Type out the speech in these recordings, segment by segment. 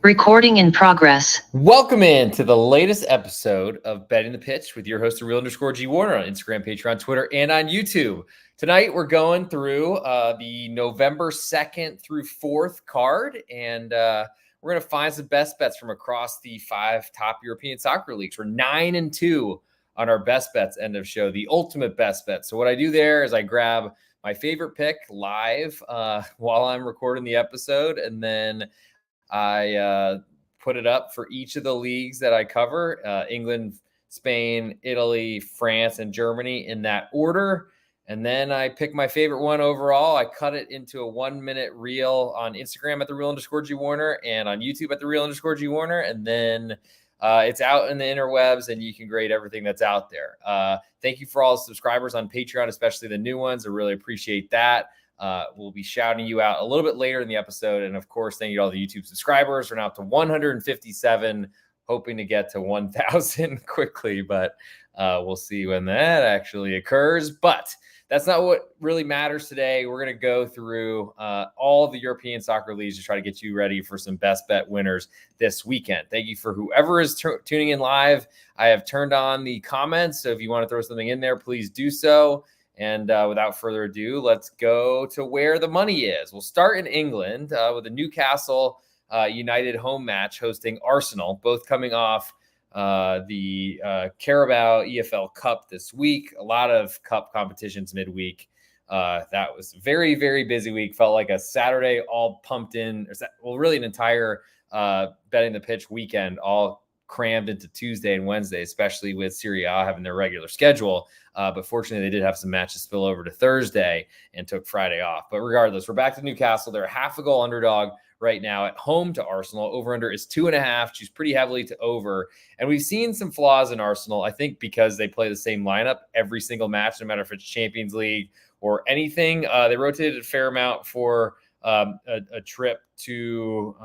Recording in progress. Welcome in to the latest episode of Betting the Pitch with your host, _G Warner, on Instagram, Patreon, Twitter, and on YouTube. Tonight, we're going through the November 2nd through 4th card, and we're going to find some best bets from across the 5 top European soccer leagues. We're 9-2 on our best bets end of show, the ultimate best bet. So what I do there is I grab my favorite pick live while I'm recording the episode, and then I put it up for each of the leagues that I cover, England, Spain, Italy, France, and Germany in that order. And then I pick my favorite one overall. I cut it into a 1-minute reel on Instagram at _G Warner and on YouTube at _G Warner. And then it's out in the interwebs, and you can grade everything that's out there. Thank you for all the subscribers on Patreon, especially the new ones. I really appreciate that. We'll be shouting you out a little bit later in the episode. And of course, thank you to all the YouTube subscribers. We're now up to 157, hoping to get to 1,000 quickly, but we'll see when that actually occurs. But that's not what really matters today. We're going to go through all the European soccer leagues to try to get you ready for some best bet winners this weekend. Thank you for whoever is tuning in live. I have turned on the comments, so if you want to throw something in there, please do so. And without further ado, let's go to where the money is. We'll start in England with a Newcastle United home match hosting Arsenal, both coming off the Carabao EFL Cup this week. A lot of cup competitions midweek. That was a very, very busy week. Felt like a Saturday all pumped in. Well, really an entire betting the pitch weekend all crammed into Tuesday and Wednesday, especially with Serie having their regular schedule. But fortunately, they did have some matches spill over to Thursday and took Friday off. But regardless, we're back to Newcastle. They're a half a goal underdog right now at home to Arsenal. Over-under is 2.5. Choose pretty heavily to over. And we've seen some flaws in Arsenal, I think, because they play the same lineup every single match, no matter if it's Champions League or anything. They rotated a fair amount for a trip to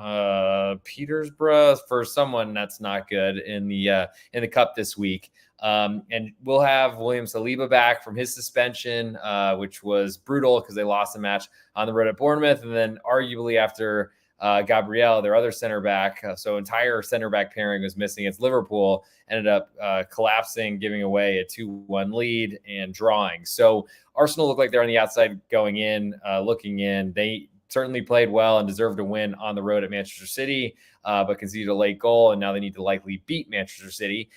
Petersburg for someone that's not good in the cup this week. And we'll have William Saliba back from his suspension, which was brutal because they lost the match on the road at Bournemouth. And then arguably after Gabriel, their other center back, so entire center back pairing was missing against Liverpool, ended up collapsing, giving away a 2-1 lead and drawing. So Arsenal look like they're on the outside going in, looking in. They certainly played well and deserved a win on the road at Manchester City, but conceded a late goal, and now they need to likely beat Manchester City.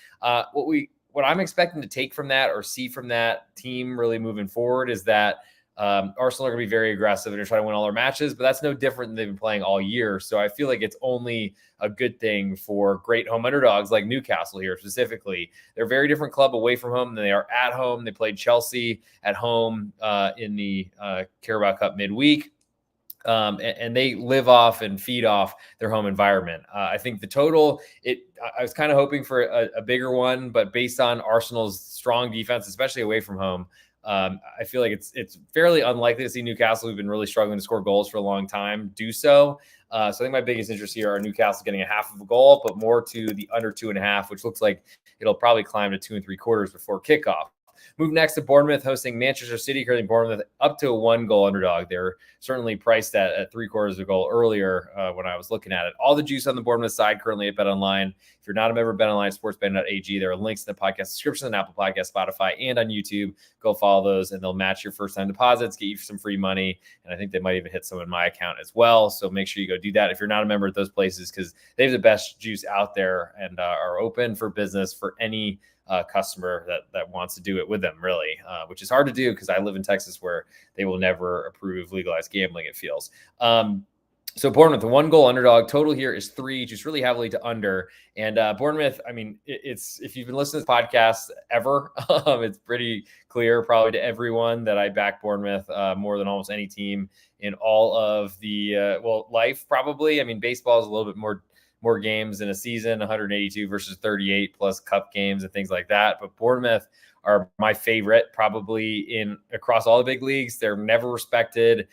What I'm expecting to take from that or see from that team really moving forward is that Arsenal are going to be very aggressive and they're trying to win all their matches, but that's no different than they've been playing all year. So I feel like it's only a good thing for great home underdogs like Newcastle here specifically. They're a very different club away from home than they are at home. They played Chelsea at home in the Carabao Cup midweek. And they live off and feed off their home environment. I think the total, I was kind of hoping for a bigger one, but based on Arsenal's strong defense, especially away from home, I feel like it's fairly unlikely to see Newcastle, who've been really struggling to score goals for a long time, do so. So I think my biggest interest here are Newcastle getting a half of a goal, but more to the under 2.5, which looks like it'll probably climb to 2.75 before kickoff. Move next to Bournemouth hosting Manchester City. Currently Bournemouth up to a 1-goal underdog. They're certainly priced at 3/4 of a goal earlier when I was looking at it. All the juice on the Bournemouth side currently at BetOnline. If you're not a member of BetOnline, SportsBetting.ag, there are links in the podcast description on Apple Podcasts, Spotify, and on YouTube. Go follow those, and they'll match your first-time deposits, get you some free money, and I think they might even hit some in my account as well. So make sure you go do that if you're not a member of those places, because they have the best juice out there and are open for business for any customer that wants to do it with them, really, which is hard to do because I live in Texas where they will never approve legalized gambling, it feels. So Bournemouth, the 1-goal underdog, total here is 3, just really heavily to under. And Bournemouth, I mean, it's if you've been listening to this podcast ever, it's pretty clear probably to everyone that I back Bournemouth more than almost any team in all of the, life probably. I mean, baseball is a little bit more games in a season, 182 versus 38 plus cup games and things like that. But Bournemouth are my favorite probably across all the big leagues. They're never respected.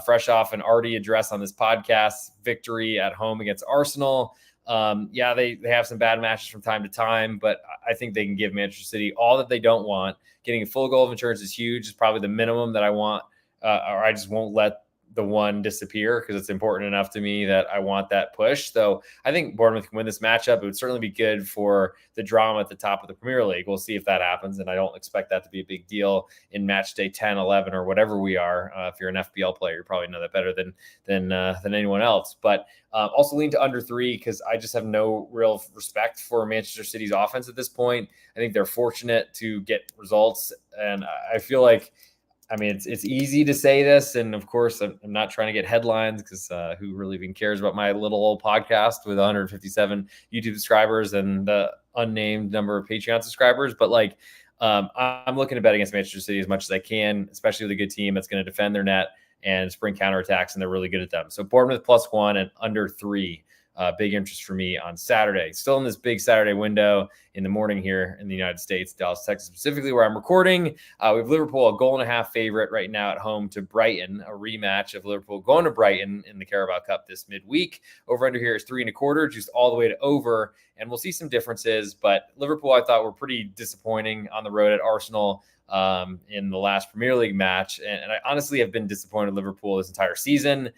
Fresh off an already addressed on this podcast victory at home against Arsenal. They have some bad matches from time to time, but I think they can give Manchester City all that they don't want. Getting a full goal of insurance is huge. It's probably the minimum that I want, or I just won't let the one disappear because it's important enough to me that I want that push. So I think Bournemouth can win this matchup. It would certainly be good for the drama at the top of the Premier League. We'll see if that happens, and I don't expect that to be a big deal in match day 10, 11, or whatever we are. If you're an FPL player, you probably know that better than anyone else. But also lean to under 3 because I just have no real respect for Manchester City's offense at this point. I think they're fortunate to get results, and I feel like, I mean, it's easy to say this, and of course, I'm not trying to get headlines because who really even cares about my little old podcast with 157 YouTube subscribers and the unnamed number of Patreon subscribers? But like, I'm looking to bet against Manchester City as much as I can, especially with a good team that's going to defend their net and spring counterattacks, and they're really good at them. So Bournemouth +1 and under 3. Big interest for me on Saturday. Still in this big Saturday window in the morning here in the United States, Dallas, Texas, specifically where I'm recording. We have Liverpool, a 1.5 favorite right now at home to Brighton, a rematch of Liverpool going to Brighton in the Carabao Cup this midweek. Over under here is 3.25, juiced all the way to over, and we'll see some differences. But Liverpool, I thought, were pretty disappointing on the road at Arsenal in the last Premier League match. And I honestly have been disappointed in Liverpool this entire season.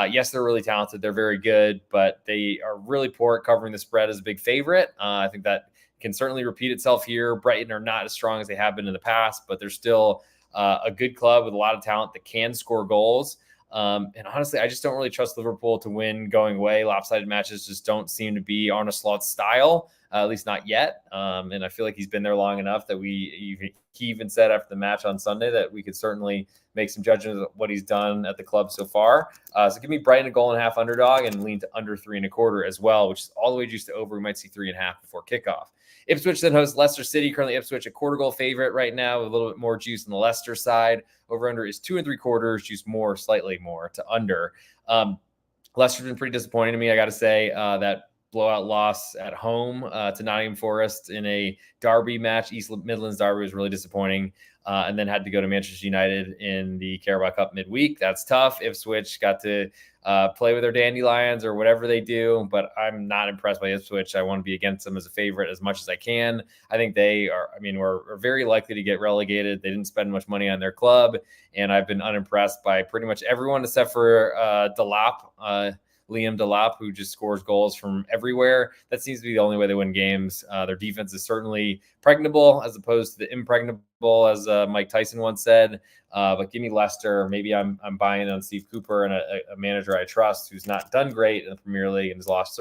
Yes, they're really talented. They're very good, but they are really poor at covering the spread as a big favorite. I think that can certainly repeat itself here. Brighton are not as strong as they have been in the past, but they're still a good club with a lot of talent that can score goals. And honestly, I just don't really trust Liverpool to win going away. Lopsided matches just don't seem to be Arne Slot's style, at least not yet. And I feel like he's been there long enough that he even said after the match on Sunday that we could certainly make some judgments of what he's done at the club so far. So give me Brighton 1.5 underdog and lean to under 3.25 as well, which is all the way juiced to over. We might see 3.5 before kickoff. Ipswich then hosts Leicester City. Currently Ipswich a quarter goal favorite right now, with a little bit more juice on the Leicester side. Over under is 2.75, juice more, slightly more to under. Leicester's been pretty disappointing to me, I got to say. That blowout loss at home to Nottingham Forest in a derby match, East Midlands derby, was really disappointing. And then had to go to Manchester United in the Carabao Cup midweek. That's tough. Ipswich got to play with their dandelions or whatever they do, but I'm not impressed by Ipswich. I want to be against them as a favorite as much as I can. I think they are, we're very likely to get relegated. They didn't spend much money on their club, and I've been unimpressed by pretty much everyone except for Liam Delap, who just scores goals from everywhere. That seems to be the only way they win games. Their defense is certainly pregnable as opposed to the impregnable, as Mike Tyson once said. But give me Leicester. Maybe I'm buying on Steve Cooper and a manager I trust who's not done great in the Premier League and has lost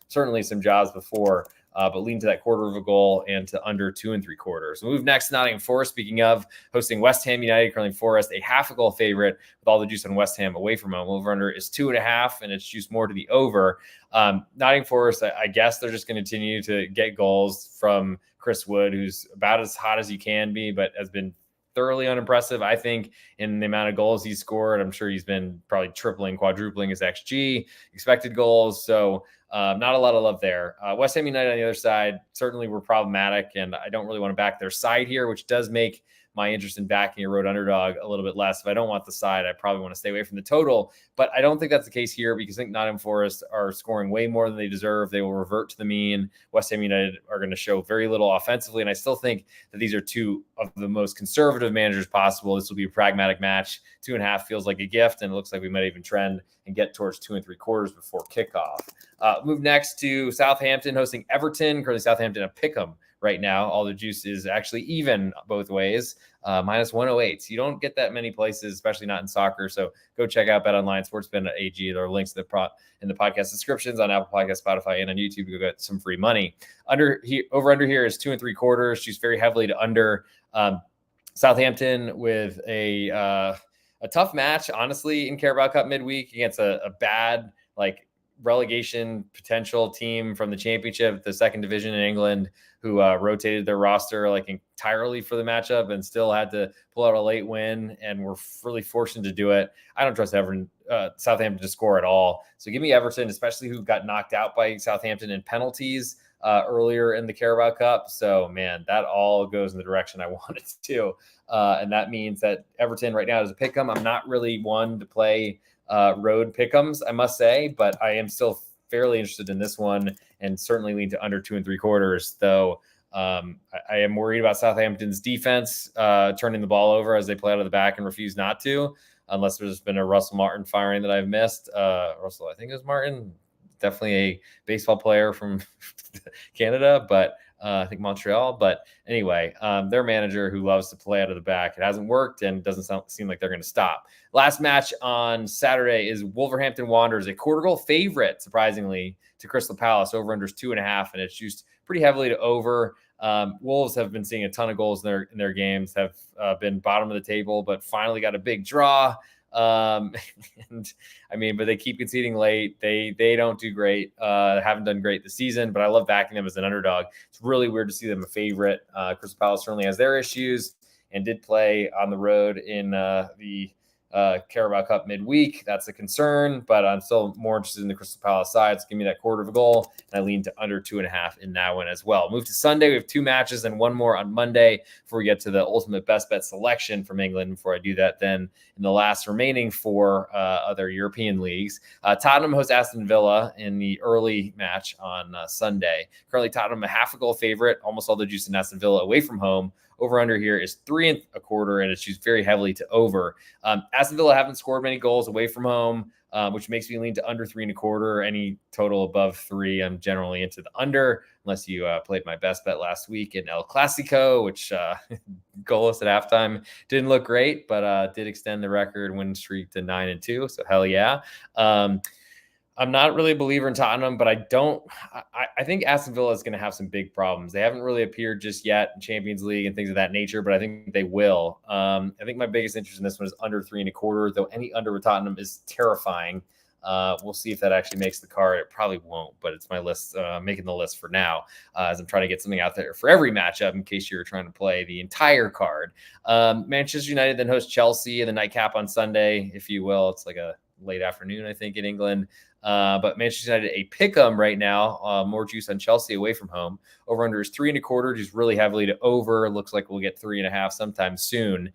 certainly some jobs before. But lean to that quarter of a goal and to under 2.75. We'll move next to Nottingham Forest. Speaking of hosting West Ham United, currently Forest, a 0.5 goal favorite with all the juice on West Ham away from home. Over under is 2.5, and it's juiced more to the over. Nottingham Forest, I guess they're just going to continue to get goals from Chris Wood, who's about as hot as he can be, but has been thoroughly unimpressive, I think, in the amount of goals he's scored. I'm sure he's been probably tripling, quadrupling his XG, expected goals. So not a lot of love there. West Ham United on the other side certainly were problematic, and I don't really want to back their side here, which does make my interest in backing a road underdog a little bit less. If I don't want the side, I probably want to stay away from the total, but I don't think that's the case here because I think Nottingham Forest are scoring way more than they deserve. They will revert to the mean. West Ham United are going to show very little offensively, and I still think that these are two of the most conservative managers possible. This will be a pragmatic match. 2.5 feels like a gift, and it looks like we might even trend and get towards 2.75 before kickoff. Move next to Southampton hosting Everton. Currently Southampton a pick'em right now. All the juice is actually even both ways, minus 108. You don't get that many places, especially not in soccer. So go check out BetOnline, SportsBetting.ag. There are links in the podcast descriptions on Apple Podcasts, Spotify, and on YouTube. You'll get some free money. Over under here is 2.75. Juice very heavily to under. Southampton with a tough match, honestly, in Carabao Cup midweek against a bad relegation potential team from the Championship, the second division in England, who rotated their roster entirely for the matchup and still had to pull out a late win, and were really fortunate to do it. I don't trust Southampton to score at all. So give me Everton, especially who got knocked out by Southampton in penalties earlier in the Carabao Cup. So, man, that all goes in the direction I want it to. And that means that Everton right now is a pick 'em. I'm not really one to play road pick'ems, I must say, but I am still fairly interested in this one and certainly lean to under 2.75, though. I am worried about Southampton's defense turning the ball over as they play out of the back and refuse not to. unless there's been a Russell Martin firing that I've missed. Russell, I think it was Martin, definitely a baseball player from Canada, but I think Montreal. But anyway, their manager who loves to play out of the back. It hasn't worked and doesn't seem like they're going to stop. Last match on Saturday is Wolverhampton Wanderers, a quarter goal favorite, surprisingly, to Crystal Palace. Over-unders 2.5, and it's used pretty heavily to over. Wolves have been seeing a ton of goals in their games, have been bottom of the table, but finally got a big draw. And I mean, but they keep conceding late. They don't do great. Haven't done great this season, but I love backing them as an underdog. It's really weird to see them a favorite. Crystal Palace certainly has their issues and did play on the road in the Carabao Cup midweek. That's a concern, but I'm still more interested in the Crystal Palace side. So give me that quarter of a goal, and I lean to under 2.5 in that one as well. Move to Sunday. We have 2 matches and one more on Monday before we get to the ultimate best bet selection from England. Before I do that, then in the last remaining 4 other European leagues, Tottenham hosts Aston Villa in the early match on Sunday. Currently, Tottenham a half a goal favorite, almost all the juice in Aston Villa away from home. Over under here is 3.25, and it's used very heavily to over. Aston Villa haven't scored many goals away from home, which makes me lean to under 3.25. Any total above 3, I'm generally into the under, unless you played my best bet last week in El Clasico, which goalless at halftime didn't look great, but did extend the record win streak to 9-2. So hell yeah. I'm not really a believer in Tottenham, but I think Aston Villa is going to have some big problems. They haven't really appeared just yet in Champions League and things of that nature, but I think they will. I think my biggest interest in this one is under 3.25, though any under with Tottenham is terrifying. We'll see if that actually makes the card. It probably won't, but it's my list, making the list for now, as I'm trying to get something out there for every matchup in case you're trying to play the entire card. Manchester United then hosts Chelsea in the nightcap on Sunday, if you will. It's like a late afternoon, I think, in England. But Manchester United a pick 'em right now. More juice on Chelsea away from home. Over under is 3.25, just really heavily to over. Looks like we'll get 3.5 sometime soon.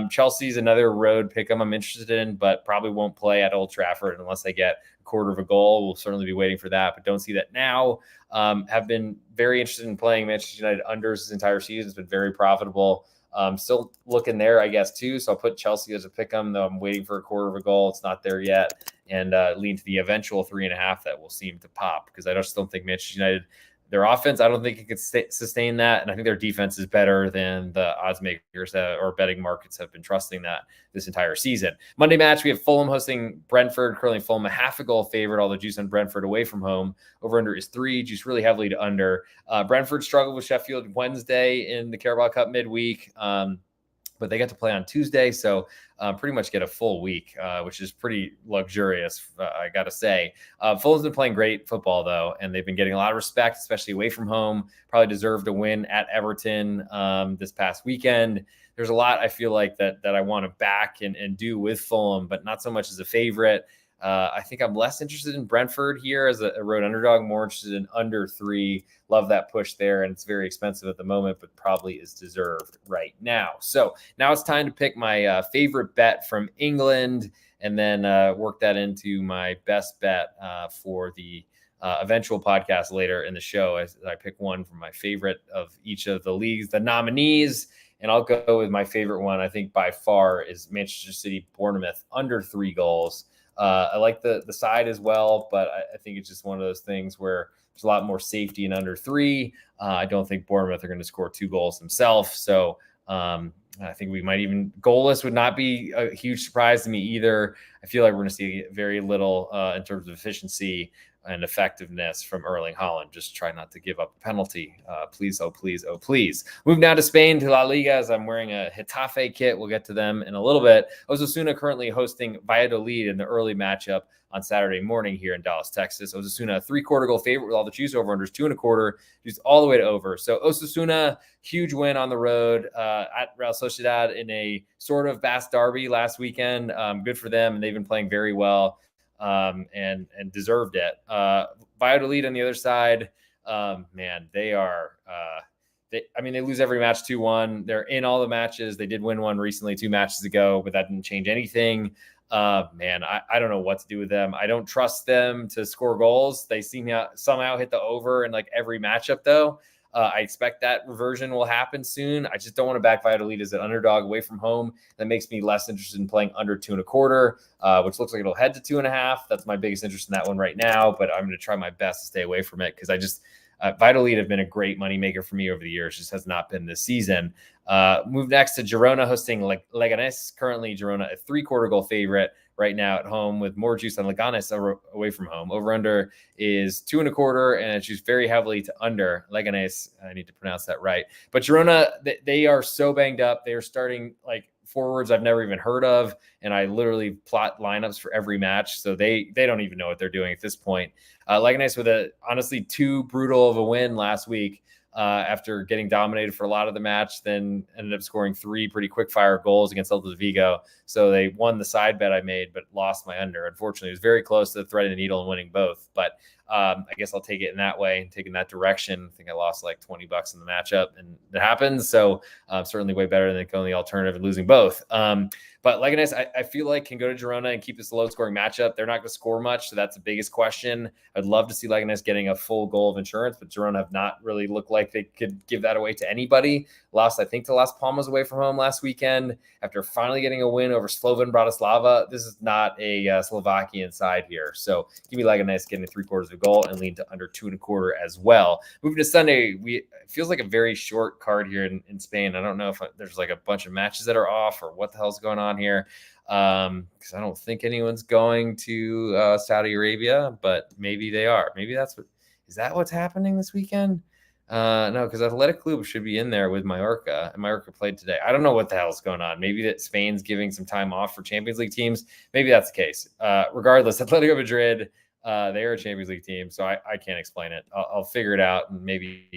Chelsea's another road pick 'em I'm interested in, but probably won't play at Old Trafford unless they get a quarter of a goal. We'll certainly be waiting for that, but don't see that now. Have been very interested in playing Manchester United unders this entire season. It's been very profitable. Still looking there, I guess, too. So I'll put Chelsea as a pick 'em, though I'm waiting for a quarter of a goal. It's not there yet. And lean to the eventual 3.5 that will seem to pop, because I just don't think Manchester United, their offense, I don't think it could sustain that. And I think their defense is better than the odds makers or betting markets have been trusting that this entire season. Monday match, we have Fulham hosting Brentford. Currently Fulham a half a goal favorite, all the juice on Brentford away from home. Over under is 3, juice really heavily to under. Brentford struggled with Sheffield Wednesday in the Carabao Cup midweek. But they get to play on Tuesday, so pretty much get a full week, which is pretty luxurious, I got to say. Fulham's been playing great football, though, and they've been getting a lot of respect, especially away from home. Probably deserved a win at Everton this past weekend. There's a lot I feel like that I want to back and do with Fulham, but not so much as a favorite. I think I'm less interested in Brentford here as a road underdog, more interested in under 3. Love that push there, and it's very expensive at the moment, but probably is deserved right now. So now it's time to pick my favorite bet from England, and then work that into my best bet for the eventual podcast later in the show, as I pick one from my favorite of each of the leagues, the nominees. And I'll go with my favorite one, I think by far, is Manchester City Bournemouth under 3 goals. I like the side as well, but I think it's just one of those things where there's a lot more safety in under 3. I don't think Bournemouth are going to score 2 goals themselves. So I think we might even goalless would not be a huge surprise to me either. I feel like we're going to see very little in terms of efficiency and effectiveness from Erling Haaland. Just try not to give up a penalty. Please, oh, please, oh, please. Moving down to Spain, to La Liga, as I'm wearing a Getafe kit. We'll get to them in a little bit. Osasuna currently hosting Valladolid in the early matchup on Saturday morning here in Dallas, Texas. Osasuna, a 3/4 goal favorite with all the juice. Over unders 2.25, juice all the way to over. So Osasuna, huge win on the road at Real Sociedad in a sort of Basque derby last weekend. Good for them, and they've been playing very well. And deserved it. Valladolid on the other side, man, they are, they lose every match 2-1. They're in all the matches. They did win one recently 2 matches ago, but that didn't change anything. Man, I don't know what to do with them. I don't trust them to score goals. They seem to somehow hit the over in like every matchup though. I expect that reversion will happen soon. I just don't want to back Valladolid as an underdog away from home. That makes me less interested in playing under 2.25, which looks like it'll head to 2.5. That's my biggest interest in that one right now, but I'm going to try my best to stay away from it because I just Valladolid have been a great moneymaker for me over the years. Just has not been this season. Move next to Girona hosting Leganés. Currently, Girona a 3/4 goal favorite right now at home with more juice on Leganés away from home. Over-under is 2.25, and it's juiced very heavily to under Leganés. I need to pronounce that right. But Girona, they are so banged up. They are starting like forwards I've never even heard of, and I literally plot lineups for every match, so they don't even know what they're doing at this point. Leganés with a honestly too brutal of a win last week after getting dominated for a lot of the match, then ended up scoring 3 pretty quick fire goals against Celta Vigo. So they won the side bet I made, but lost my under. Unfortunately, it was very close to the thread of the needle and winning both. But I guess I'll take it in that way and take in that direction. I think I lost like $20 in the matchup, and it happens. So certainly way better than going the alternative and losing both. But Leganés, I feel like can go to Girona and keep this a low-scoring matchup. They're not going to score much, so that's the biggest question. I'd love to see Leganés getting a full goal of insurance, but Girona have not really looked like they could give that away to anybody. Lost, I think, to Las Palmas away from home last weekend after finally getting a win over Slovan Bratislava. This is not a Slovakian side here. So give me Leganés getting 3/4 of a goal and lean to under 2.25 as well. Moving to Sunday, it feels like a very short card here in Spain. I don't know if there's like a bunch of matches that are off or what the hell's going on here. Because I don't think anyone's going to Saudi Arabia, but maybe they are. Maybe is that what's happening this weekend? No, because Athletic Club should be in there with Mallorca, and Mallorca played today. I don't know what the hell's going on. Maybe that Spain's giving some time off for Champions League teams. Maybe that's the case. Regardless, Atletico Madrid, they are a Champions League team, so I can't explain it. I'll figure it out and maybe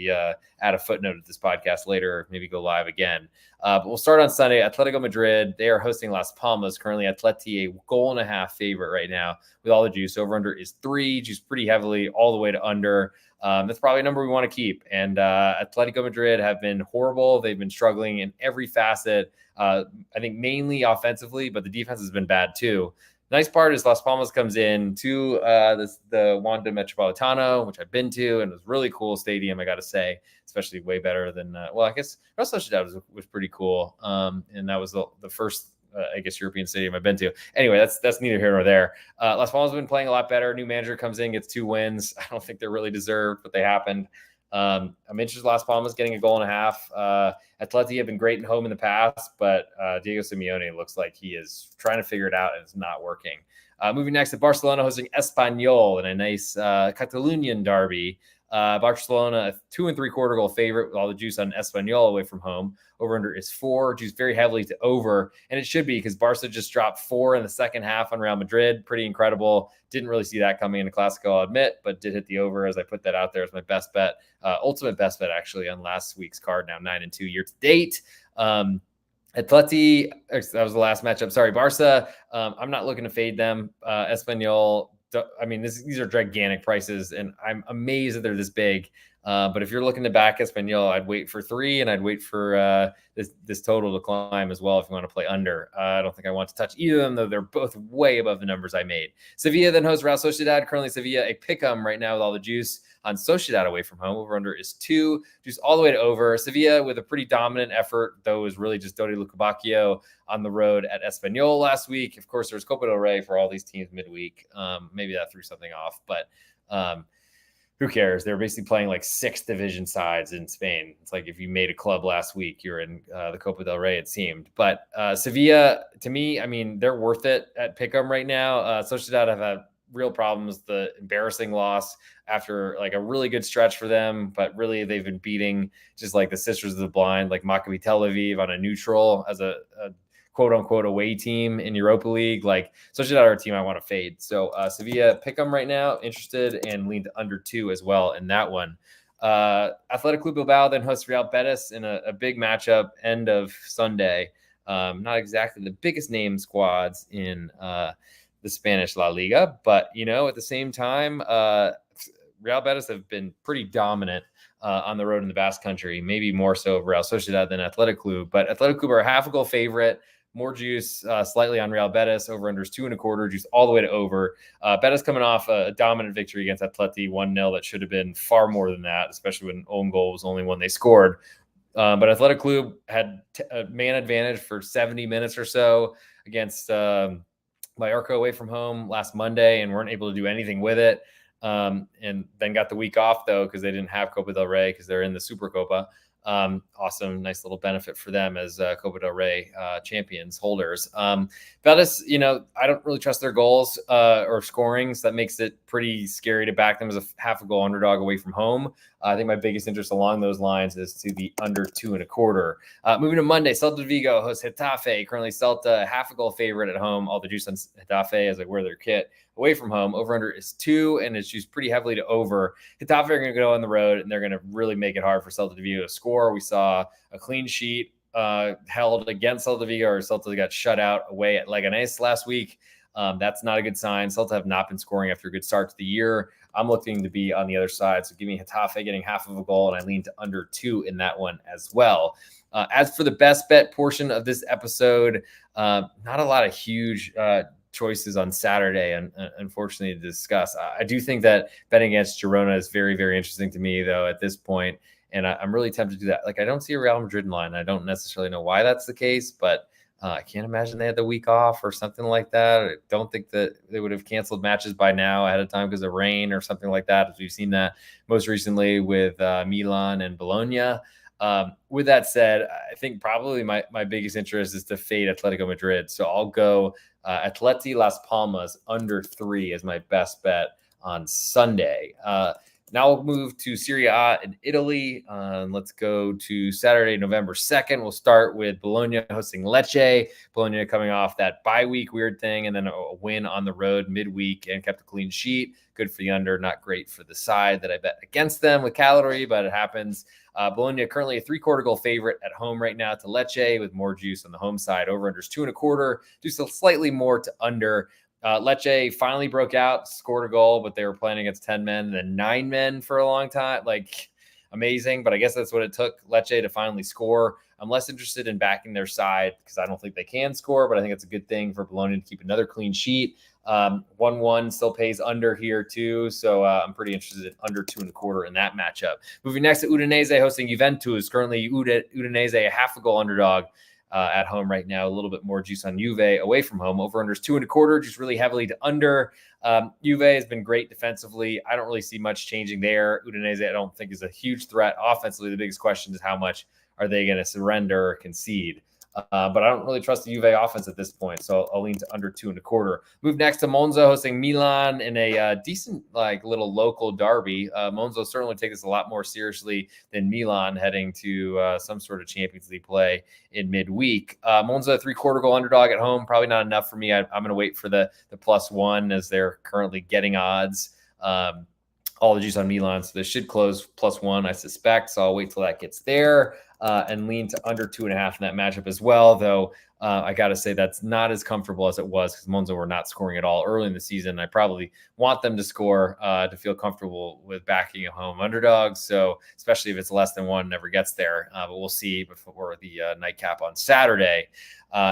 add a footnote at this podcast later, or maybe go live again. But we'll start on Sunday. Atletico Madrid, they are hosting Las Palmas. Currently, Atleti a 1.5 favorite right now with all the juice. Over-under is 3, juice pretty heavily all the way to under. That's probably a number we want to keep. And Atletico Madrid have been horrible. They've been struggling in every facet. I think mainly offensively, but the defense has been bad too. Nice part is Las Palmas comes in to the Wanda Metropolitano, which I've been to, and it was really cool stadium, I got to say, especially way better than, I guess Real Sociedad was pretty cool. And that was the first, I guess, European stadium I've been to. Anyway, that's neither here nor there. Las Palmas have been playing a lot better. New manager comes in, gets 2 wins. I don't think they're really deserved, but they happened. I'm interested in Las Palmas getting a 1.5. Atleti have been great in home in the past, but Diego Simeone looks like he is trying to figure it out and it's not working. Moving next to Barcelona hosting Espanyol in a nice Catalonian derby. Barcelona, a 2.75 goal favorite with all the juice on Espanyol away from home. Over-under is 4, juice very heavily to over, and it should be because Barca just dropped 4 in the second half on Real Madrid. Pretty incredible. Didn't really see that coming in a Clasico, I'll admit, but did hit the over as I put that out there as my best bet. Ultimate best bet, actually, on last week's card, now 9-2 year to date. Atleti, that was the last matchup. Sorry, Barca. I'm not looking to fade them. Espanyol, I mean, these are gigantic prices, and I'm amazed that they're this big. But if you're looking to back Espanyol, I'd wait for 3, and I'd wait for this total to climb as well if you want to play under. I don't think I want to touch either of them, though they're both way above the numbers I made. Sevilla then hosts Real Sociedad. Currently, Sevilla a pick'em right now with all the juice on Sociedad away from home. Over-under is 2, juice all the way to over. Sevilla with a pretty dominant effort, though, is really just Dodi Lukebakio on the road at Espanyol last week. Of course, there's Copa del Rey for all these teams midweek. Maybe that threw something off, but who cares? They're basically playing like 6 division sides in Spain. It's like if you made a club last week, you're in the Copa del Rey, it seemed. But Sevilla, to me, I mean, they're worth it at pick'em right now. Sociedad have had real problems. The embarrassing loss after like a really good stretch for them, but really they've been beating just like the Sisters of the Blind, like Maccabi Tel Aviv on a neutral as a quote unquote away team in Europa League. Like, Sociedad are a team I want to fade. So Sevilla pick them right now, interested, and lean to under 2 as well in that one. Athletic Club Bilbao then hosts Real Betis in a big matchup end of Sunday. Not exactly the biggest name squads in the Spanish La Liga, but at the same time, Real Betis have been pretty dominant on the road in the Basque Country, maybe more so Real Sociedad than Athletic Club. But Athletic Club are a half a goal favorite, more juice slightly on Real Betis. Over-unders 2.25, juice all the way to over. Betis coming off a dominant victory against Atleti, 1-0 that should have been far more than that, especially when own goal was the only one they scored. But Athletic Club had a man advantage for 70 minutes or so against Mallorca away from home last Monday and weren't able to do anything with it. And then got the week off, though, because they didn't have Copa del Rey because they're in the Supercopa. Awesome, nice little benefit for them as Copa del Rey champions holders. Betis, I don't really trust their goals or scoring, so that makes it pretty scary to back them as a half a goal underdog away from home. I think my biggest interest along those lines is to the under 2.25. Moving to Monday, Celta Vigo hosts Getafe. Currently, Celta half a goal favorite at home. All the juice on Getafe as they wear their kit. Away from home, over-under is 2, and it's juiced pretty heavily to over. Getafe are going to go on the road, and they're going to really make it hard for Celta Vigo to score. We saw a clean sheet held against Celta Vigo, or Celta got shut out away at Leganés last week. That's not a good sign. Celta have not been scoring after a good start to the year. I'm looking to be on the other side, so give me Getafe getting half of a goal, and I lean to under 2 in that one as well. As for the best bet portion of this episode, not a lot of huge choices on Saturday, and unfortunately to discuss. I do think that betting against Girona is very, very interesting to me, though, at this point, and I'm really tempted to do that. Like, I don't see a Real Madrid line. I don't necessarily know why that's the case, but I can't imagine they had the week off or something like that. I don't think that they would have canceled matches by now ahead of time because of rain or something like that, as we've seen that most recently with Milan and Bologna. With that said, I think probably my biggest interest is to fade Atletico Madrid. So I'll go Atleti Las Palmas under 3 as my best bet on Sunday. Now we'll move to Serie A in Italy. Let's go to Saturday, November 2nd. We'll start with Bologna hosting Lecce. Bologna coming off that bye week weird thing, and then a win on the road midweek and kept a clean sheet. Good for the under, not great for the side that I bet against them with Cagliari, but it happens. Bologna currently a 3/4 goal favorite at home right now to Lecce with more juice on the home side. Over-unders 2.25, just slightly more to under. Lecce finally broke out, scored a goal, but they were playing against 10 men, then 9 men for a long time. Like, amazing. But I guess that's what it took Lecce to finally score. I'm less interested in backing their side because I don't think they can score, but I think it's a good thing for Bologna to keep another clean sheet. 1-1 still pays under here too. So I'm pretty interested in under 2.25 in that matchup. Moving next to Udinese hosting Juventus. Currently Udinese a half a goal underdog at home right now. A little bit more juice on Juve away from home. Over-unders 2.25, just really heavily to under. Juve has been great defensively. I don't really see much changing there. Udinese I don't think is a huge threat. Offensively, the biggest question is how much are they going to surrender or concede? But I don't really trust the Juve offense at this point, so I'll lean to under 2.25. Move next to Monza hosting Milan in a decent, little local derby. Monza certainly take this a lot more seriously than Milan heading to some sort of Champions League play in midweek. Monza a 3/4 goal underdog at home, probably not enough for me. I'm going to wait for the +1 as they're currently getting odds. All the juice on Milan, so they should close +1, I suspect. So I'll wait till that gets there and lean to under 2.5 in that matchup as well. Though I got to say that's not as comfortable as it was because Monza were not scoring at all early in the season. I probably want them to score to feel comfortable with backing a home underdog. So especially if it's less than 1, never gets there. But we'll see before the nightcap on Saturday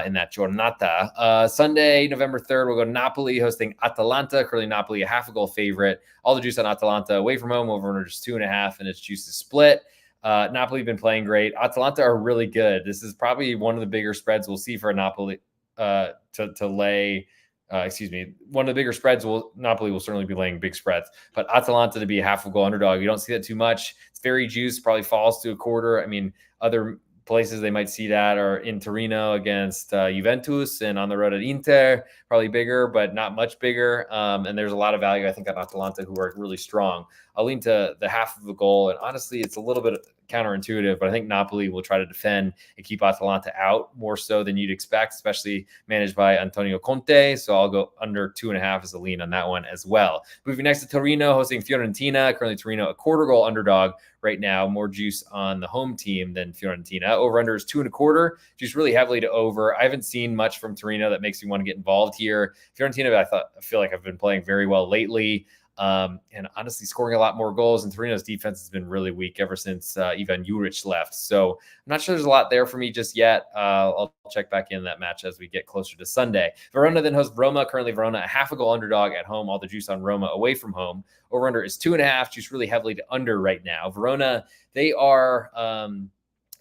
in that giornata. Sunday, November 3rd, we'll go Napoli hosting Atalanta. Currently Napoli a half a goal favorite. All the juice on Atalanta away from home, over under just 2.5, and its juice is split. Napoli have been playing great. Atalanta are really good. This is probably one of the bigger spreads we'll see for Napoli to lay. One of the bigger spreads. Napoli will certainly be laying big spreads, but Atalanta to be a half a goal underdog, you don't see that too much. It's very juiced, probably falls to 1/4. I mean, other places they might see that are in Torino against Juventus and on the road at Inter, probably bigger, but not much bigger. And there's a lot of value, I think, on Atalanta, who are really strong. I'll lean to the half of a goal. And honestly, it's a little bit counterintuitive, but I think Napoli will try to defend and keep Atalanta out more so than you'd expect, especially managed by Antonio Conte. So I'll go under 2.5 as a lean on that one as well. Moving next to Torino hosting Fiorentina. Currently Torino a 1/4 goal underdog right now. More juice on the home team than Fiorentina. Over under is 2.25. Juice really heavily to over. I haven't seen much from Torino that makes me want to get involved here. Fiorentina, I feel like I've been playing very well lately. and honestly scoring a lot more goals. And Torino's defense has been really weak ever since Ivan Juric left. So I'm not sure there's a lot there for me just yet. I'll check back in that match as we get closer to Sunday. Verona then hosts Roma. Currently, Verona a half a goal underdog at home. All the juice on Roma away from home. Over under is 2.5. Juice really heavily to under right now. Verona, they are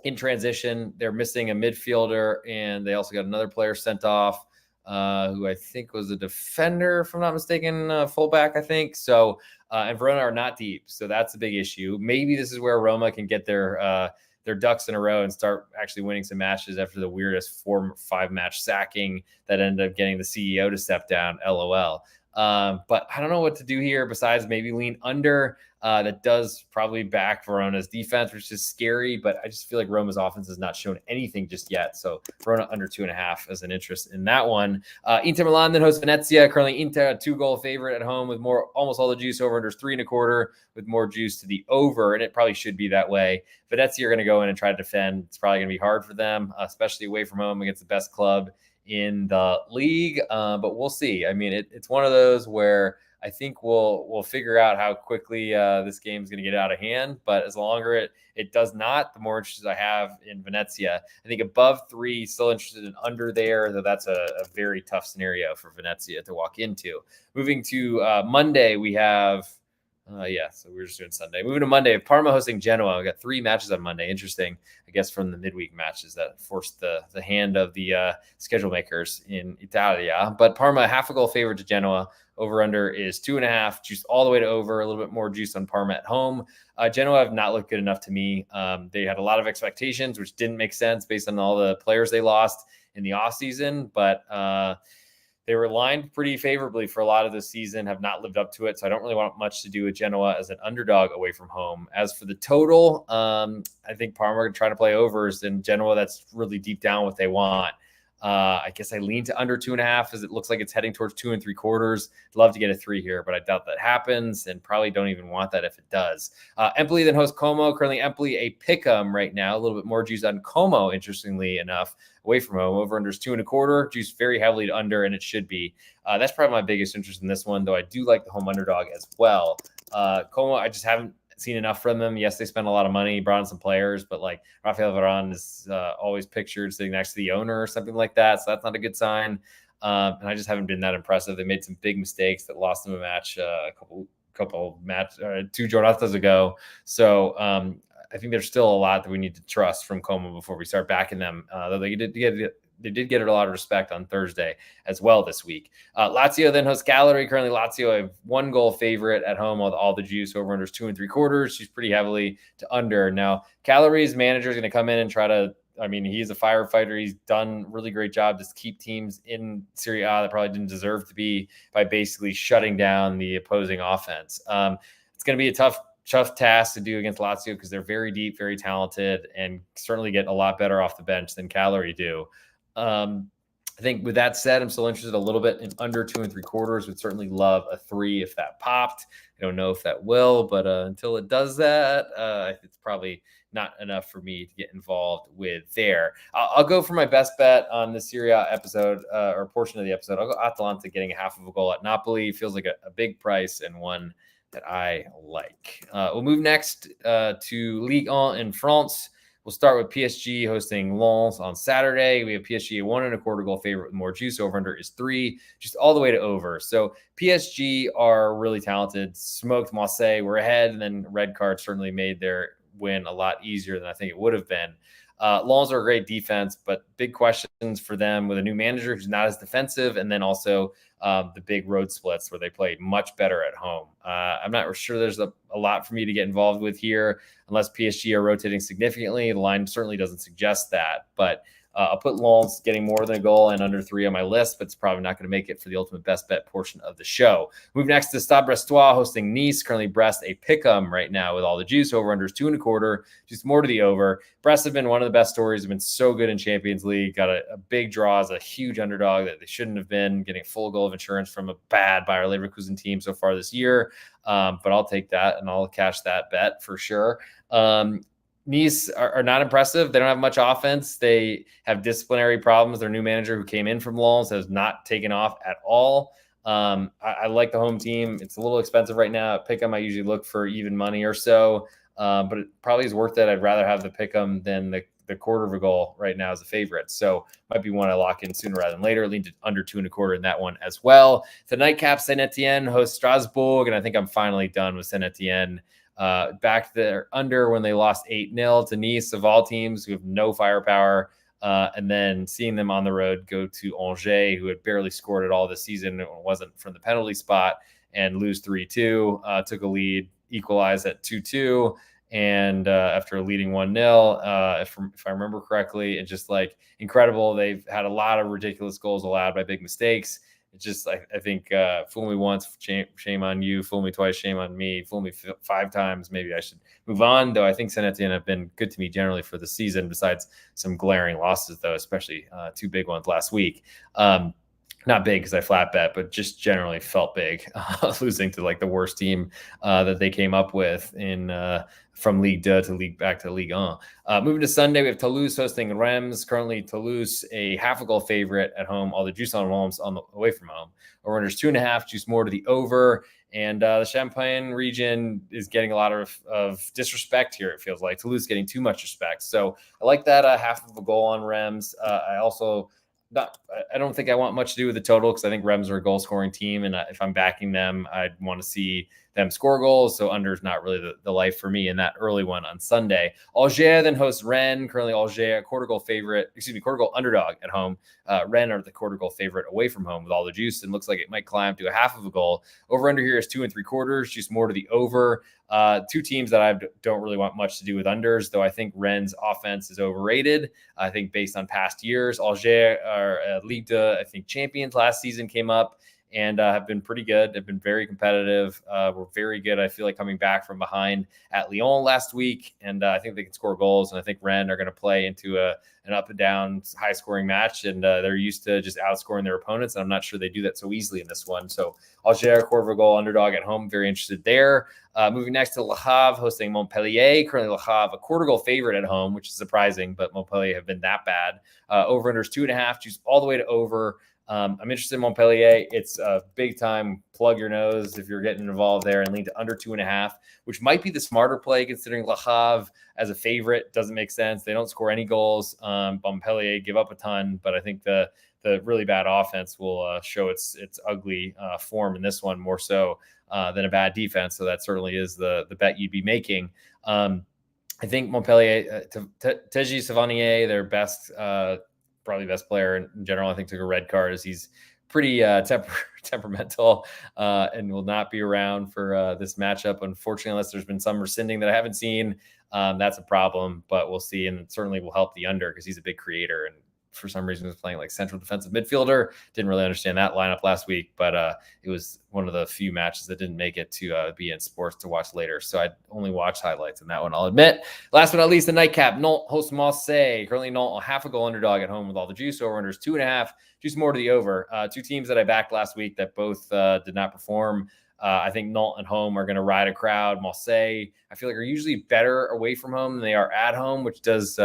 in transition. They're missing a midfielder, and they also got another player sent off, who I think was a defender, if I'm not mistaken, fullback, I think. So, and Verona are not deep, so that's a big issue. Maybe this is where Roma can get their ducks in a row and start actually winning some matches after the weirdest 4-5 match sacking that ended up getting the CEO to step down. LOL. But I don't know what to do here besides maybe lean under. That does probably back Verona's defense, which is scary, but I just feel like Roma's offense has not shown anything just yet. So Verona under 2.5 as an interest in that one. Inter Milan then hosts Venezia. Currently Inter a 2-goal favorite at home with almost all the juice. Over under 3.25 with more juice to the over, and it probably should be that way. Venezia are going to go in and try to defend. It's probably going to be hard for them, especially away from home against the best club in the league, but we'll see. I mean, it's one of those where I think we'll figure out how quickly this game is going to get out of hand. But as longer it does not, the more interested I have in Venezia. I think above 3, still interested in under there, though that's a very tough scenario for Venezia to walk into. Moving to Monday, we have. So we're just doing Sunday. Moving to Monday, Parma hosting Genoa. We got 3 matches on Monday. Interesting, I guess, from the midweek matches that forced the hand of the schedule makers in Italia. But Parma, half a goal favorite to Genoa. Over under is 2.5. Juice all the way to over. A little bit more juice on Parma at home. Genoa have not looked good enough to me. They had a lot of expectations, which didn't make sense based on all the players they lost in the offseason. But they were lined pretty favorably for a lot of the season, have not lived up to it. So I don't really want much to do with Genoa as an underdog away from home. As for the total, I think Parma are trying to play overs, and Genoa, that's really deep down what they want. I guess I lean to under 2.5 as it looks like it's heading towards 2.75. Love to get a 3 here, but I doubt that happens and probably don't even want that if it does. Empoli then hosts Como. Currently Empoli a pick'em right now. A little bit more juice on Como, interestingly enough, away from home. Over under is 2.25. Juice very heavily to under, and it should be. That's probably my biggest interest in this one, though I do like the home underdog as well. Como, I just haven't seen enough from them. Yes, they spent a lot of money, brought in some players, but like Rafael Varane is always pictured sitting next to the owner or something like that. So that's not a good sign. And I just haven't been that impressive. They made some big mistakes that lost them a match a couple 2 jornadas ago. So I think there's still a lot that we need to trust from Como before we start backing them. Though they did get a lot of respect on Thursday as well this week. Lazio then hosts Cagliari. Currently, Lazio a 1-goal favorite at home with all the juice. Over under is 2.75. She's pretty heavily to under. Now, Cagliari's manager is going to come in and try to. I mean, he's a firefighter. He's done a really great job to keep teams in Serie A that probably didn't deserve to be by basically shutting down the opposing offense. It's going to be a tough task to do against Lazio because they're very deep, very talented, and certainly get a lot better off the bench than Cagliari do. I think with that said, I'm still interested a little bit in under 2.75. Would certainly love a 3 if that popped. I don't know if that will, but until it does that, it's probably not enough for me to get involved with there. I'll go for my best bet on the Serie A episode or portion of the episode. I'll go Atalanta getting a half of a goal at Napoli. Feels like a big price and one that I like. We'll move next to Ligue 1 in France. We'll start with PSG hosting Lens on Saturday. We have PSG a 1.25 goal favorite with more juice. Over under is 3, just all the way to over. So PSG are really talented. Smoked Marseille. We're ahead, and then red card certainly made their win a lot easier than I think it would have been. Lens are a great defense, but big questions for them with a new manager who's not as defensive, and then also the big road splits where they play much better at home. I'm not sure there's a lot for me to get involved with here unless PSG are rotating significantly. The line certainly doesn't suggest that, but I'll put Lens getting more than a goal and under 3 on my list, but it's probably not going to make it for the ultimate best bet portion of the show. Move next to Stade Brestois hosting Nice. Currently Brest a pick'em right now with all the juice. Over under is 2.25, just more to the over. Brest have been one of the best stories. Have been so good in Champions League. Got a big draw as a huge underdog that they shouldn't have been. Getting a full goal of insurance from a bad Bayer Leverkusen team so far this year. But I'll take that and I'll cash that bet for sure. Nice are not impressive. They don't have much offense. They have disciplinary problems. Their new manager who came in from Lens has not taken off at all. I like the home team. It's a little expensive right now. At Pick'em, I usually look for even money or so, but it probably is worth it. I'd rather have the Pick'em than the quarter of a goal right now as a favorite. So might be one I lock in sooner rather than later. Lean to under 2.25 in that one as well. The nightcap, Saint Etienne hosts Strasbourg, and I think I'm finally done with Saint Etienne. Back there under when they lost 8-0 to Nice of all teams who have no firepower. And then seeing them on the road go to Angers, who had barely scored at all this season. It wasn't from the penalty spot, and lose 3-2, took a lead, equalized at 2-2. And after leading 1-0, if I remember correctly, it's just like incredible. They've had a lot of ridiculous goals allowed by big mistakes. It's just, I think, fool me once, shame on you. Fool me twice, shame on me. Fool me 5 times, maybe I should move on. Though I think Saint Etienne have been good to me generally for the season, besides some glaring losses, though, especially 2 big ones last week. Not big because I flat bet, but just generally felt big, losing to like the worst team that they came up with in from Ligue 2 to Ligue back to Ligue 1. Moving to Sunday, we have Toulouse hosting Reims. Currently, Toulouse a half a goal favorite at home. All the juice on Reims on the away from home. Over-unders 2.5, juice more to the over. And the Champagne region is getting a lot of disrespect here, it feels like. Toulouse getting too much respect. So I like that half of a goal on Reims. I also... I don't think I want much to do with the total because I think Reims are a goal scoring team. And if I'm backing them, I'd want to see them score goals. So under is not really the life for me in that early one on Sunday. Angers then hosts Rennes. Currently Angers, a quarter goal underdog at home. Rennes are the quarter goal favorite away from home with all the juice, and looks like it might climb to a half of a goal. Over under here is 2.75, juice more to the over. 2 teams that I don't really want much to do with unders, though I think Rennes' offense is overrated. I think based on past years, Angers are Ligue 2, I think champions last season, came up and have been pretty good. They've been very competitive. Were very good, I feel like, coming back from behind at Lyon last week. And I think they can score goals. And I think Rennes are going to play into an up and down, high scoring match. And they're used to just outscoring their opponents. And I'm not sure they do that so easily in this one. So Angers, quarter of a goal underdog at home. Very interested there. Moving next to Le Havre hosting Montpellier. Currently Le Havre a quarter goal favorite at home, which is surprising, but Montpellier have been that bad. Over unders 2.5, juice all the way to over. I'm interested in Montpellier. It's a big time plug your nose if you're getting involved there, and lean to under 2.5, which might be the smarter play considering Le Havre as a favorite doesn't make sense. They don't score any goals. Montpellier give up a ton, but I think the really bad offense will show its ugly form in this one more so than a bad defense. So that certainly is the bet you'd be making. I think Montpellier, Teji Savanier, their best probably best player in general, I think, took a red card as he's pretty temperamental and will not be around for this matchup, unfortunately, unless there's been some rescinding that I haven't seen. That's a problem, but we'll see. And it certainly will help the under because he's a big creator. And for some reason was playing like central defensive midfielder. Didn't really understand that lineup last week, but it was one of the few matches that didn't make it to be in sports to watch later. So I only watched highlights in that one, I'll admit. Last but not least, the nightcap. Nantes hosts Marseille. Currently Nantes a half a goal underdog at home with all the juice. Over unders 2.5. Juice more to the over. 2 teams that I backed last week that both did not perform. I think Nantes at home are going to ride a crowd. Marseille, I feel like, are usually better away from home than they are at home, which does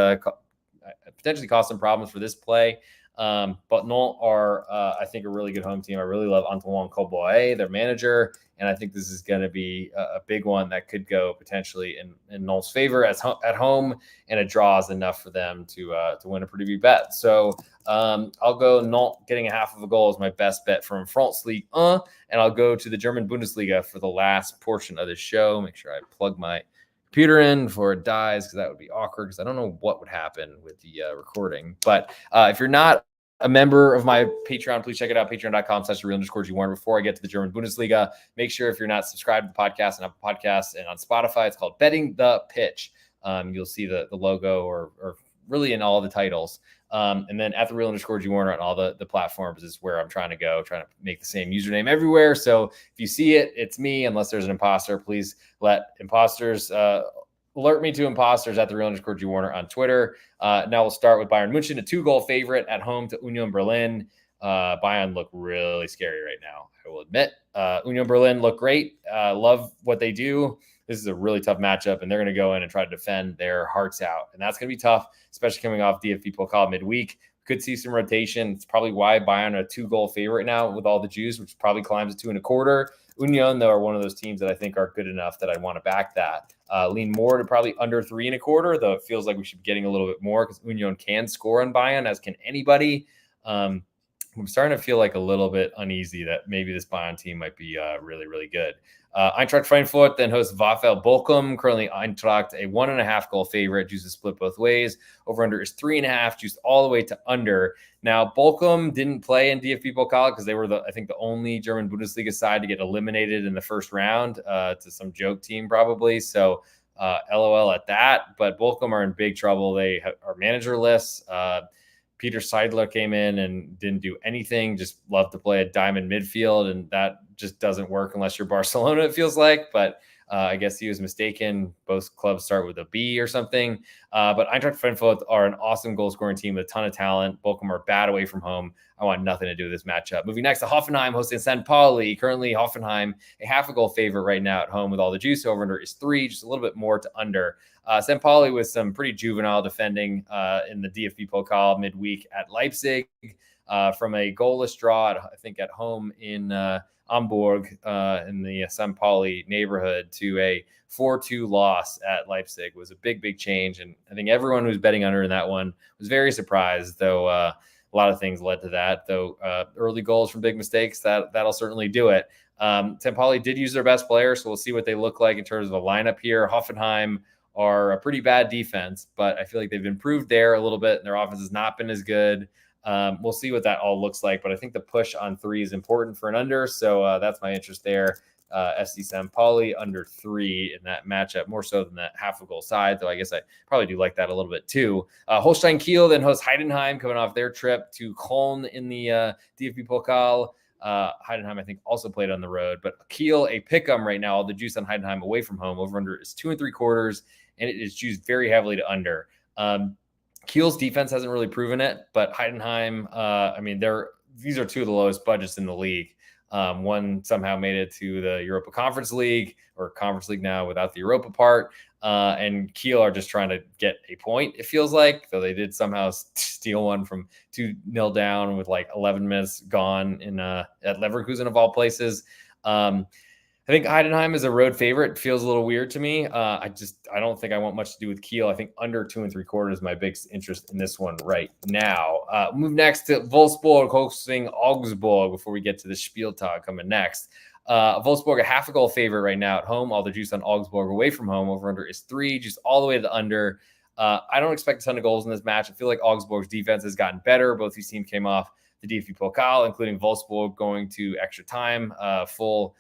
potentially cause some problems for this play. But Nantes are, I think, a really good home team. I really love Antoine Colboy, their manager, and I think this is going to be a big one that could go potentially in Nantes' favor at home, and a draw is enough for them to win a pretty big bet. So I'll go Nantes getting a half of a goal as my best bet from France Ligue 1, and I'll go to the German Bundesliga for the last portion of this show. Make sure I plug my computer in before it dies, because that would be awkward, because I don't know what would happen with the recording. But if you're not a member of my Patreon, please check it out, patreon.com/real_G1. Before I get to the German Bundesliga, make sure if you're not subscribed to the podcast and Apple Podcasts and on Spotify, it's called Betting the Pitch. You'll see the logo or really in all the titles. And then at the real_G Warner on all the platforms is where I'm trying to make the same username everywhere. So if you see it, it's me, unless there's an imposter. Please let imposters alert me to imposters at the real_G Warner on Twitter. Now we'll start with Bayern München, a 2-goal favorite at home to Union Berlin. Bayern look really scary right now, I will admit. Union Berlin look great. Love what they do. This is a really tough matchup, and they're going to go in and try to defend their hearts out. And that's going to be tough, especially coming off DFB Pokal midweek. could see some rotation. It's probably why Bayern are a 2-goal favorite now with all the juice, which probably climbs to 2.25. Union, though, are one of those teams that I think are good enough that I want to back that. Lean more to probably under 3.25, though it feels like we should be getting a little bit more because Union can score on Bayern, as can anybody. I'm starting to feel like a little bit uneasy that maybe this Bayern team might be really, really good. Eintracht Frankfurt then hosts VfL Bochum. Currently, Eintracht a 1.5 goal favorite. Juice is split both ways. Over under is 3.5. Juice all the way to under. Now, Bochum didn't play in DFB Pokal because they were I think the only German Bundesliga side to get eliminated in the first round to some joke team probably. So LOL at that. But Bochum are in big trouble. They are managerless. Peter Seidler came in and didn't do anything, just loved to play a diamond midfield, and that just doesn't work unless you're Barcelona, it feels like. But I guess he was mistaken. Both clubs start with a B or something. But Eintracht Frankfurt are an awesome goal-scoring team with a ton of talent. Bochum are bad away from home. I want nothing to do with this matchup. Moving next to Hoffenheim hosting St. Pauli. Currently, Hoffenheim, a 0.5 goal favorite right now at home with all the juice. Over-under is 3, just a little bit more to under. St. Pauli with some pretty juvenile defending in the DFB Pokal midweek at Leipzig from a goalless draw, I think, at home in Hamburg in the St. Pauli neighborhood to a 4-2 loss at Leipzig was a big, big change. And I think everyone who was betting under in that one was very surprised, though a lot of things led to that. Though early goals from big mistakes, that'll certainly do it. St. Pauli did use their best player, so we'll see what they look like in terms of a lineup here. Hoffenheim are a pretty bad defense, but I feel like they've improved there a little bit, and their offense has not been as good. We'll see what that all looks like, but I think the push on 3 is important for an under, so that's my interest there. SC St. Pauli under 3 in that matchup, more so than that 0.5 goal side, though I guess I probably do like that a little bit too. Holstein Kiel then hosts Heidenheim coming off their trip to Köln in the DFB Pokal. Heidenheim, I think, also played on the road, but Kiel, a pick'em right now. All the juice on Heidenheim away from home. Over under is 2.75, and it is juiced very heavily to under. Kiel's defense hasn't really proven it, but Heidenheim, I mean, these are 2 of the lowest budgets in the league. One somehow made it to the Europa Conference League, or Conference League now without the Europa part. And Kiel are just trying to get a point, it feels like, though they did somehow steal one from 2-0 down with like 11 minutes gone in at Leverkusen of all places. I think Heidenheim is a road favorite. Feels a little weird to me. I don't think I want much to do with Kiel. I think under 2.75 is my biggest interest in this one right now. Move next to Wolfsburg hosting Augsburg before we get to the Spieltag coming next. Wolfsburg, a 0.5 goal favorite right now at home. All the juice on Augsburg away from home. Over under is 3, just all the way to the under. I don't expect a ton of goals in this match. I feel like Augsburg's defense has gotten better. Both these teams came off the DFB Pokal, including Wolfsburg going to extra time, full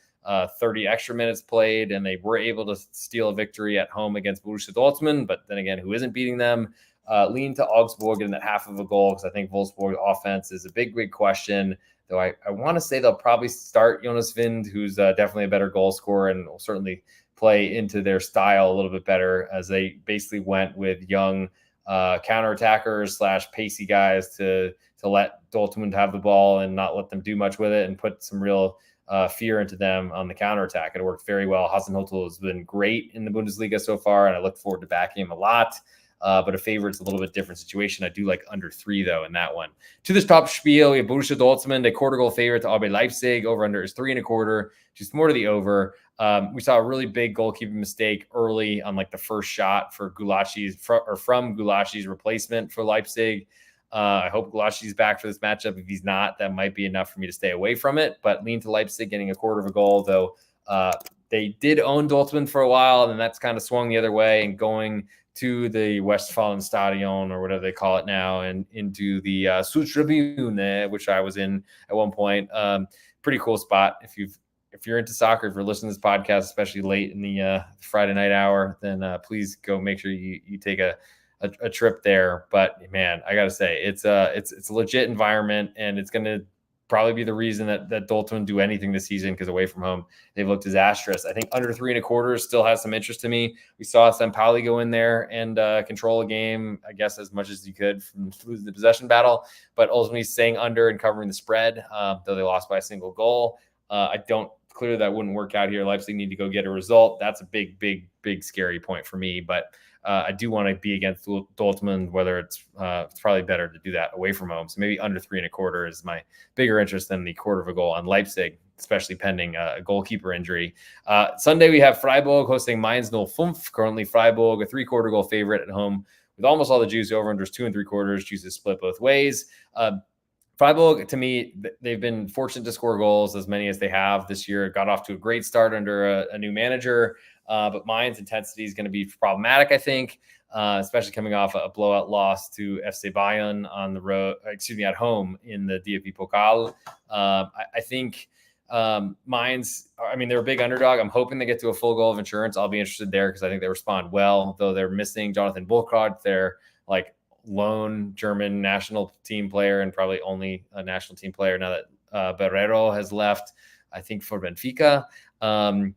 30 extra minutes played, and they were able to steal a victory at home against Borussia Dortmund. But then again, who isn't beating them? Lean to Augsburg in that 0.5 goal because I think Wolfsburg offense is a big, big question. Though I want to say they'll probably start Jonas Wind, who's definitely a better goal scorer and will certainly play into their style a little bit better, as they basically went with young counterattackers / pacey guys to let Dortmund have the ball and not let them do much with it, and put some real fear into them on the counterattack. It worked very well. Hasenhüttl has been great in the Bundesliga so far, and I look forward to backing him a lot. But a favorite's a little bit different situation. I do like under 3, though, in that one. To this top spiel, we have Borussia Dortmund, a 1/4 goal favorite to RB Leipzig. Over under is 3.25, just more to the over. We saw a really big goalkeeping mistake early on like the first shot for from Gulacsi's replacement for Leipzig. I hope Gulacsi's back for this matchup. If he's not, that might be enough for me to stay away from it. But lean to Leipzig getting a 1/4 goal, though. They did own Dortmund for a while, and then that's kind of swung the other way, and going to the Westfalenstadion, or whatever they call it now, and into the Südtribüne, which I was in at one point. Pretty cool spot. If you're into soccer, if you're listening to this podcast, especially late in the Friday night hour, then please go make sure you take a trip there. But man, I gotta say, it's a legit environment, and it's gonna probably be the reason that Dortmund do anything this season, because away from home they've looked disastrous. I think under 3.25 still has some interest to me. We saw St. Pauli go in there and control a game, I guess, as much as you could from losing the possession battle, but ultimately staying under and covering the spread, though they lost by a single goal. I don't clearly that wouldn't work out here. Leipzig need to go get a result. That's a big scary point for me. But I do want to be against Dortmund, whether it's probably better to do that away from home. So maybe under 3.25 is my bigger interest than the quarter of a goal on Leipzig, especially pending a goalkeeper injury. Sunday, we have Freiburg hosting Mainz 05. Currently, Freiburg, a 3/4 goal favorite at home with almost all the juice. Over-unders 2 3/4. Juices split both ways. Freiburg, to me, they've been fortunate to score goals, as many as they have this year. Got off to a great start under a new manager, but Mainz' intensity is going to be problematic, I think, especially coming off a blowout loss to FC Bayern on the road, at home in the DFB Pokal. I think Mainz, they're a big underdog. I'm hoping they get to a full goal of insurance. I'll be interested there because I think they respond well, though they're missing Jonathan Burkhardt. They're lone German national team player and probably only a national team player now that Barreiro has left, I think, for Benfica. I'm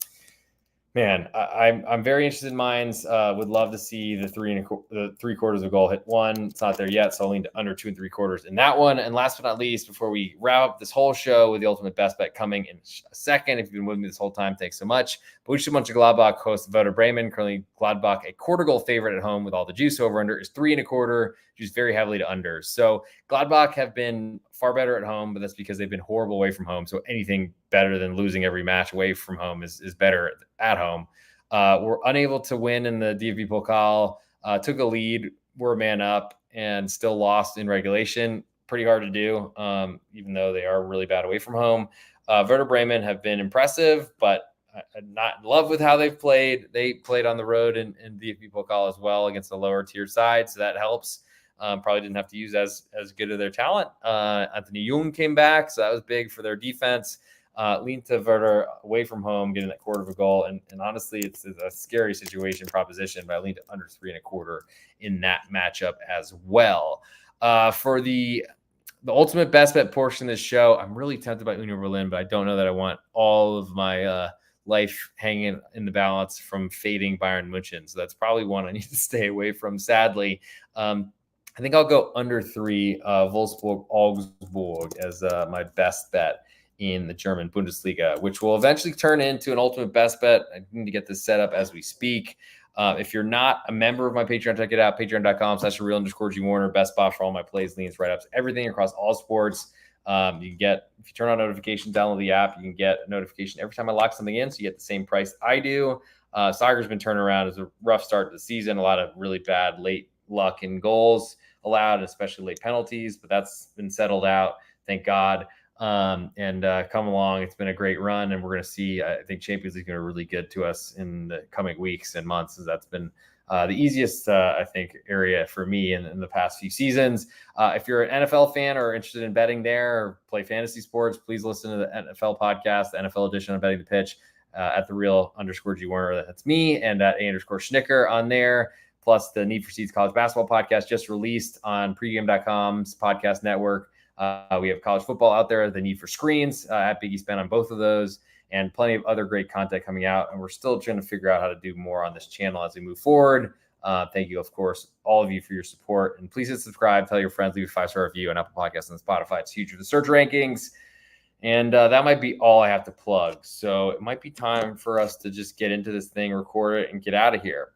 very interested in Mainz. Would love to see the 3/4 of goal hit one. It's not there yet, so I'll lean to under 2 3/4 in that one. And last but not least, before we wrap up this whole show with the ultimate best bet coming in a second, if you've been with me this whole time, thanks so much. Borussia Mönchengladbach hosts Werder Bremen. Currently, Gladbach a quarter goal favorite at home with all the juice. Over under is 3.25. Juice very heavily to unders. So Gladbach have been far better at home, but that's because they've been horrible away from home. So anything better than losing every match away from home is better at home. We're unable to win in the DFB Pokal. Took a lead, we're a man up, and still lost in regulation. Pretty hard to do, even though they are really bad away from home. Werder Bremen have been impressive, but not in love with how they've played. They played on the road in DFB Pokal as well against the lower tier side, so that helps. Probably didn't have to use as good of their talent. Anthony Jung came back, so that was big for their defense. Lean to Werder away from home, getting that quarter of a goal. And honestly, it's a scary proposition, but I lean to under 3.25 in that matchup as well. For the ultimate best bet portion of this show, I'm really tempted by Union Berlin, but I don't know that I want all of my life hanging in the balance from fading Bayern München. So that's probably one I need to stay away from, sadly. I think I'll go under 3 Wolfsburg-Augsburg as my best bet in the German Bundesliga, which will eventually turn into an ultimate best bet. I need to get this set up as we speak. If you're not a member of my Patreon, check it out, patreon.com/real_GWarner. Best spot for all my plays, leans, write-ups, everything across all sports. You can get, if you turn on notifications, download the app, you can get a notification every time I lock something in, so you get the same price I do. Soccer's been turning around. It's a rough start to the season, a lot of really bad late luck in goals allowed, especially late penalties, but that's been settled out, thank God. Come along. It's been a great run, and we're going to see, I think Champions League is going to be really good to us in the coming weeks and months, as that's been the easiest, I think, area for me in the past few seasons. If you're an NFL fan or interested in betting there or play fantasy sports, please listen to the NFL podcast, the NFL edition of Betting the Pitch at the real_GWarner. That's me, and at _Schnicker on there. Plus the Need for Seeds college basketball podcast just released on pregame.com's podcast network. We have college football out there, the Need for Screens at Biggie Spend on both of those, and plenty of other great content coming out. And we're still trying to figure out how to do more on this channel as we move forward. Thank you, of course, all of you for your support. And please hit subscribe, tell your friends, leave a 5-star review on Apple Podcasts and Spotify. It's huge for the search rankings. And that might be all I have to plug. So it might be time for us to just get into this thing, record it, and get out of here.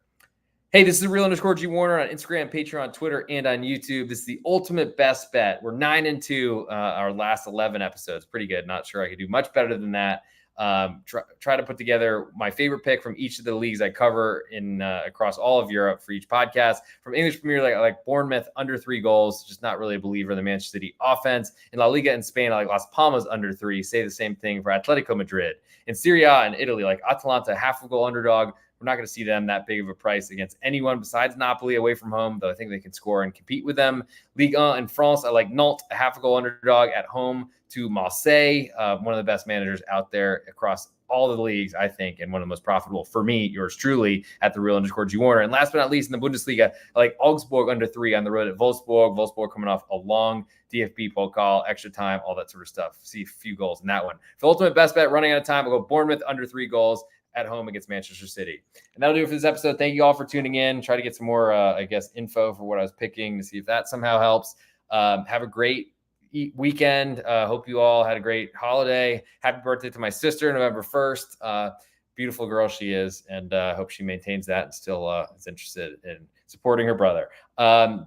Hey, this is real_GWarner on Instagram, Patreon, Twitter, and on YouTube. This is the ultimate best bet. We're 9-2 our last 11 episodes. Pretty good. Not sure I could do much better than that. Try to put together my favorite pick from each of the leagues I cover in across all of Europe for each podcast. From English Premier League, I like Bournemouth under 3 goals. Just not really a believer in the Manchester City offense. In La Liga in Spain, I like Las Palmas under 3. Say the same thing for Atletico Madrid. In Serie A in Italy, like Atalanta, half a goal underdog. We're not going to see them that big of a price against anyone besides Napoli away from home, though I think they can score and compete with them. Ligue 1 in France, I like Nantes, a half a goal underdog at home to Marseille, one of the best managers out there across all the leagues, I think, and one of the most profitable for me, yours truly, at the real_GWarner. And last but not least, in the Bundesliga, I like Augsburg under 3 on the road at Wolfsburg. Wolfsburg coming off a long DFB Pokal, extra time, all that sort of stuff. See a few goals in that one. For ultimate best bet, running out of time, I'll go Bournemouth under 3 goals at home against Manchester City. And that'll do it for this episode. Thank you all for tuning in. Try to get some more, info for what I was picking to see if that somehow helps. Have a great weekend. Hope you all had a great holiday. Happy birthday to my sister, November 1st. Beautiful girl she is, and hope she maintains that and still is interested in supporting her brother.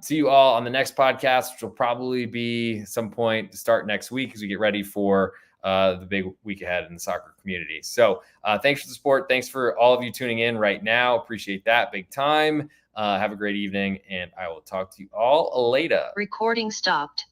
See you all on the next podcast, which will probably be some point to start next week as we get ready for the big week ahead in the soccer community. So thanks for the support. Thanks for all of you tuning in right now. Appreciate that big time. Have a great evening, and I will talk to you all later. Recording stopped.